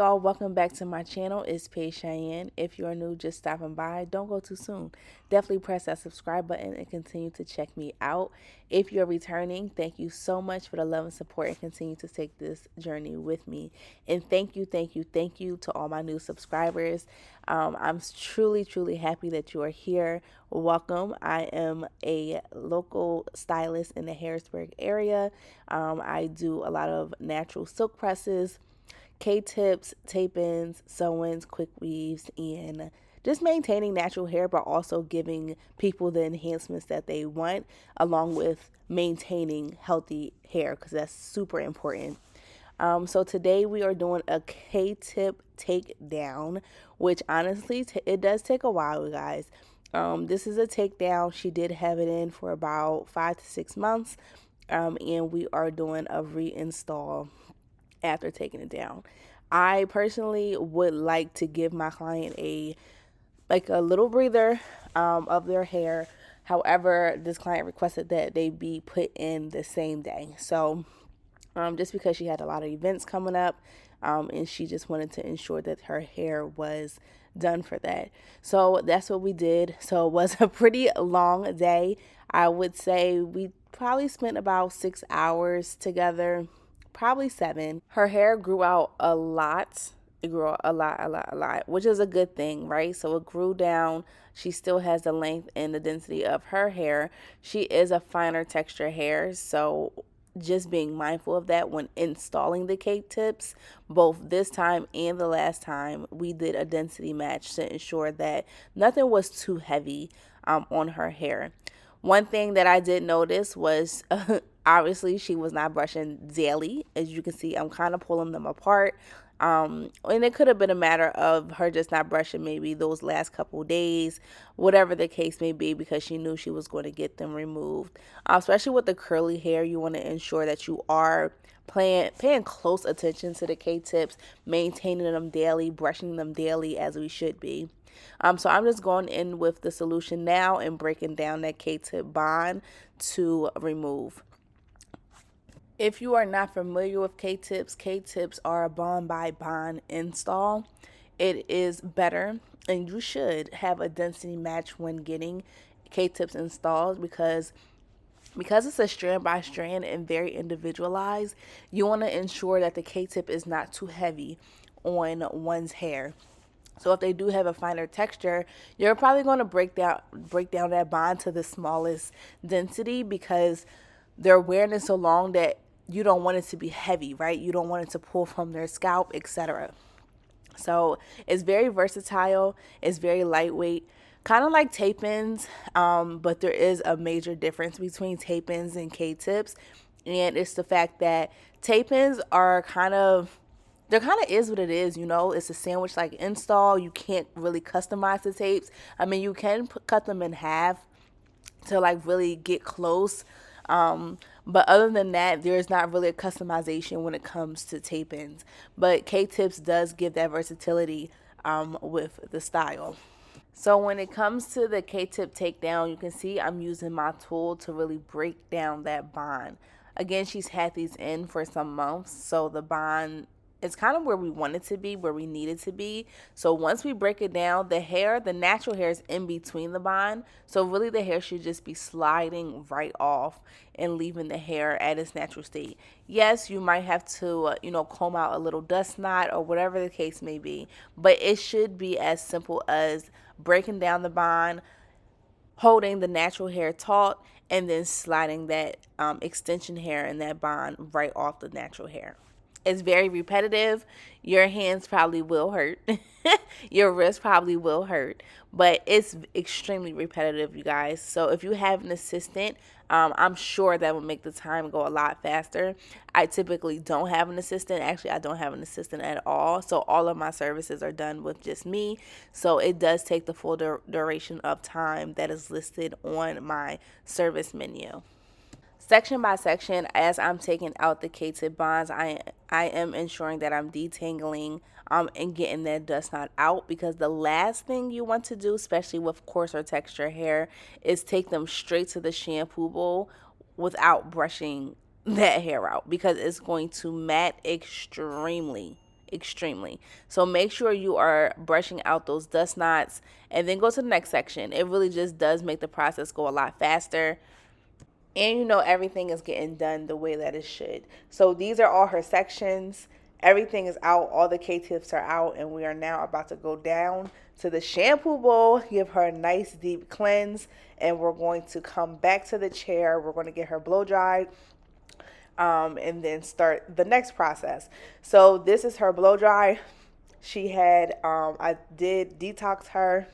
Y'all, welcome back to my channel. It's PaigeShaian. If you're new, just stopping by, don't go too soon. Definitely press that subscribe button and continue to check me out. If you're returning, thank you so much for the love and support and continue to take this journey with me. And thank you to all my new subscribers. I'm truly happy that you are here. Welcome. I am a local stylist in the Harrisburg area. I do a lot of natural silk presses, K-tips, tape-ins, sew-ins, quick weaves, and just maintaining natural hair, but also giving people the enhancements that they want, along with maintaining healthy hair, because that's super important. So today we are doing a K-tip takedown, which honestly, it does take a while, you guys. This is a takedown. She did have it in for about 5 to 6 months, and we are doing a reinstall after taking it down. I personally would like to give my client a little breather of their hair. However, this client requested that they be put in the same day. So just because she had a lot of events coming up, and she just wanted to ensure that her hair was done for that. So that's what we did. So it was a pretty long day. I would say we probably spent about 6 hours together, probably seven. Her hair grew out a lot. It grew out a lot, which is a good thing, right? So it grew down. She still has the length and the density of her hair. She is a finer texture hair, so just being mindful of that when installing the cake tips. Both this time and the last time, we did a density match to ensure that nothing was too heavy on her hair. One thing that I did notice was obviously she was not brushing daily. As you can see, I'm kind of pulling them apart. And it could have been a matter of her just not brushing maybe those last couple days, whatever the case may be, because she knew she was going to get them removed. Especially with the curly hair, you want to ensure that you are paying close attention to the K-tips, maintaining them daily, brushing them daily as we should be. So I'm just going in with the solution now and breaking down that K-tip bond to remove. If you are not familiar with K-tips, K-tips are a bond by bond install. It is better, and you should have a density match when getting K-tips installed, because it's a strand by strand and very individualized. You want to ensure that the K-tip is not too heavy on one's hair. So if they do have a finer texture, you're probably going to break down that bond to the smallest density, because they're wearing it so long that you don't want it to be heavy, right? You don't want it to pull from their scalp, etc. So it's very versatile. It's very lightweight, kind of like tape-ins, but there is a major difference between tape-ins and K-tips, and it's the fact that tape-ins are they're kind of is what it is, It's a sandwich like install. You can't really customize the tapes. I mean, you can cut them in half to like really get close. But other than that, there's not really a customization when it comes to tape-ins. But K-tips does give that versatility with the style. So when it comes to the K-tip takedown, you can see I'm using my tool to really break down that bond. Again, she's had these in for some months, so the bond is kind of where we want it to be, where we need it to be. So once we break it down, the natural hair is in between the bond. So really the hair should just be sliding right off and leaving the hair at its natural state. Yes, you might have to, comb out a little dust knot or whatever the case may be, but it should be as simple as breaking down the bond, holding the natural hair taut, and then sliding that extension hair and that bond right off the natural hair. It's very repetitive. Your hands probably will hurt. Your wrist probably will hurt, but it's extremely repetitive, you guys. So if you have an assistant, I'm sure that will make the time go a lot faster. I typically don't have an assistant. Actually, I don't have an assistant at all. So all of my services are done with just me. So it does take the full duration of time that is listed on my service menu. Section by section, as I'm taking out the K-tip bonds, I am ensuring that I'm detangling and getting that dust knot out, because the last thing you want to do, especially with coarser texture hair, is take them straight to the shampoo bowl without brushing that hair out, because it's going to mat extremely. extremely. So make sure you are brushing out those dust knots and then go to the next section. It really just does make the process go a lot faster. And you know, everything is getting done the way that it should. So these are all her sections. Everything is out. All the K-tips are out. And we are now about to go down to the shampoo bowl, give her a nice deep cleanse. And we're going to come back to the chair. We're going to get her blow dried. And then start the next process. So this is her blow dry. She had, I did detox her.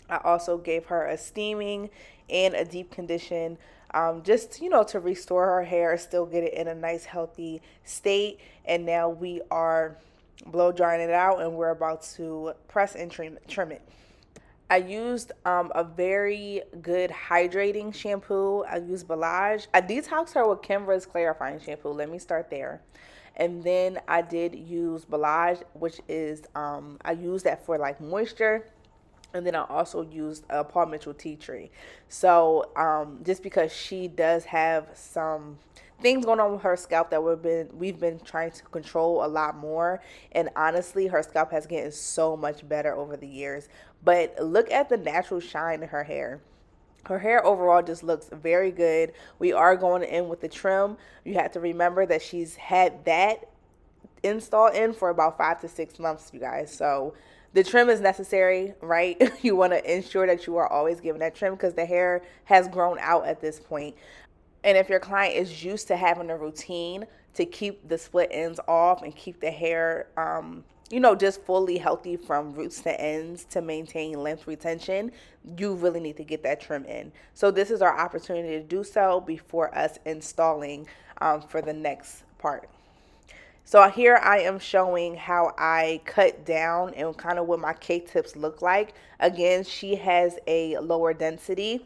I also gave her a steaming and a deep condition, just, you know, to restore her hair, still get it in a nice healthy state. And now we are blow drying it out, and we're about to press and trim it. I used a very good hydrating shampoo. I used Balage. I detoxed her with Kimbra's clarifying shampoo. Let me start there. And then I did use Balage, which is, I used that for like moisture. And then I also used Paul Mitchell tea tree. So just because she does have some things going on with her scalp that we've been trying to control a lot more. And honestly, her scalp has gotten so much better over the years. But look at the natural shine in her hair. Her hair overall just looks very good. We are going in with the trim. You have to remember that she's had that install in for about 5 to 6 months, you guys. So the trim is necessary, right? You want to ensure that you are always giving that trim because the hair has grown out at this point. And if your client is used to having a routine to keep the split ends off and keep the hair, you know, just fully healthy from roots to ends to maintain length retention, you really need to get that trim in. So this is our opportunity to do so before us installing for the next part. So here I am showing how I cut down and kind of what my K-tips look like. Again, she has a lower density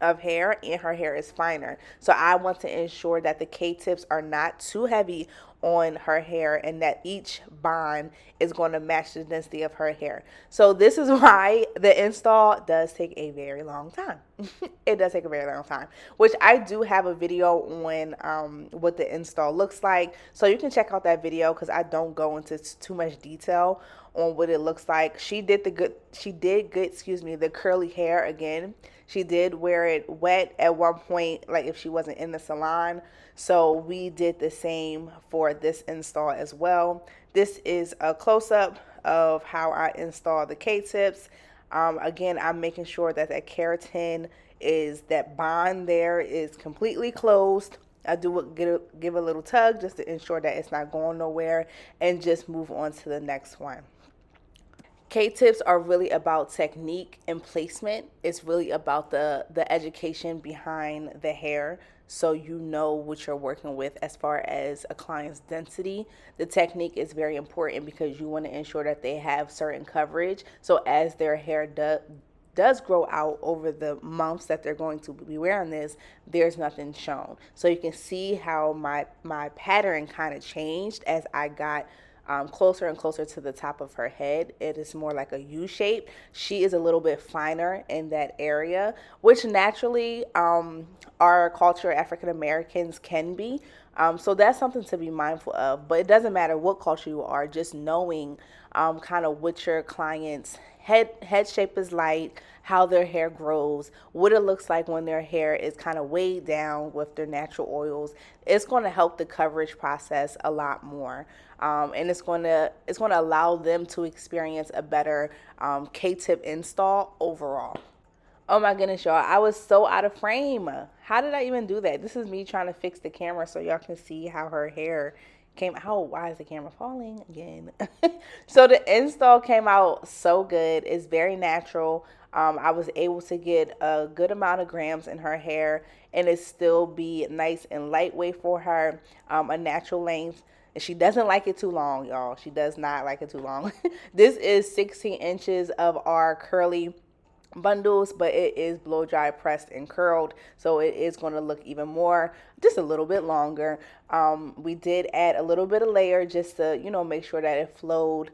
of hair and her hair is finer. So I want to ensure that the K-tips are not too heavy on her hair and that each bond is going to match the density of her hair. So this is why the install does take a very long time. It does take a very long time, which I do have a video on what the install looks like. So you can check out that video because I don't go into too much detail on what it looks like. She did good, excuse me, the curly hair again. She did wear it wet at one point, like if she wasn't in the salon. So we did the same for this install as well. This is a close-up of how I install the K-tips. Again, I'm making sure that that keratin is, that bond there is completely closed. I do give a little tug just to ensure that it's not going nowhere and just move on to the next one. K-tips are really about technique and placement. It's really about the education behind the hair so you know what you're working with as far as a client's density. The technique is very important because you want to ensure that they have certain coverage. So as their hair does grow out over the months that they're going to be wearing this, there's nothing shown. So you can see how my pattern kind of changed as I got closer and closer to the top of her head. It is more like a U shape. She is a little bit finer in that area, which naturally our culture, African Americans, can be. So that's something to be mindful of. But it doesn't matter what culture you are, just knowing kind of what your client's head shape is like, how their hair grows, what it looks like when their hair is kind of weighed down with their natural oils. It's going to help the coverage process a lot more. And it's going to allow them to experience a better K-tip install overall. Oh my goodness, y'all. I was so out of frame. How did I even do that? This is me trying to fix the camera so y'all can see how her hair came out. Why is the camera falling again? So the install came out so good. It's very natural. I was able to get a good amount of grams in her hair and it still be nice and lightweight for her, a natural length. And she doesn't like it too long, y'all. She does not like it too long. This is 16 inches of our curly bundles, but it is blow dry, pressed, and curled, so it is going to look even more, just a little bit longer. We did add a little bit of layer just to, you know, make sure that it flowed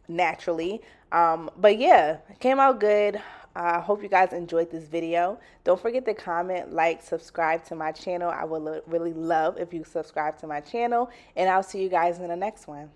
naturally. But yeah, it came out good. I hope you guys enjoyed this video. Don't forget to comment, like, subscribe to my channel. I would really love if you subscribe to my channel, and I'll see you guys in the next one.